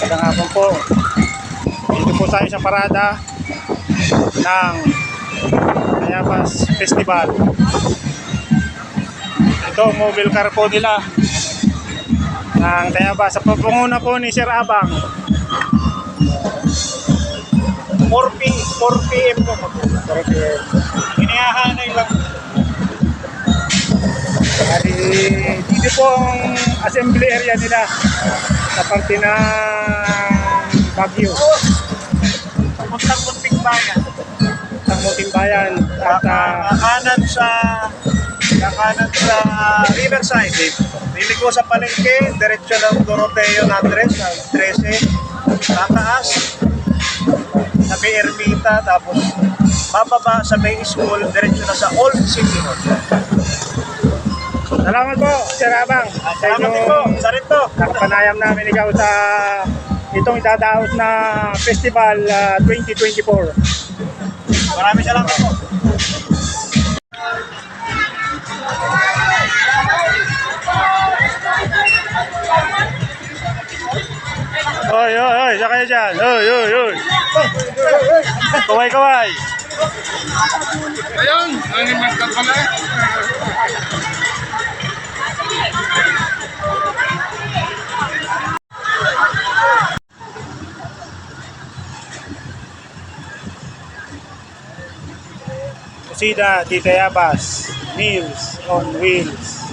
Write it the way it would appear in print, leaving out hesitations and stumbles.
Magandang hapon po. Dito po tayo sa parada ng Tayabas Festival. Ito, mobile car po nila ng Tayabas. Sa panguna po ni Sir Abang. 4 PM po. 4 PM. Inihahanay lang. Dito po ang assembly area nila sa parte ng Baguio. Puntang Munting Bayan. Ang Munting Bayan at Kakanan sa Riverside. Liliko sa palengke, diretso ng Doroteo Nadres, 13. Tataas sa May Ermita, tapos bababa sa May School, diretso na sa Old City Hall. salamat po, Sir Abang. Salamat din po, sa rito. Nakapanayam namin ikaw sa itong idadaos na Festival 2024. Maraming salamat po. Oy, oy, oy, sa kayo dyan. Oy, oy, oy. Kaway, kaway. Ayun, ano yung magkakala? Kusida, Tayabas, Meals on Wheels.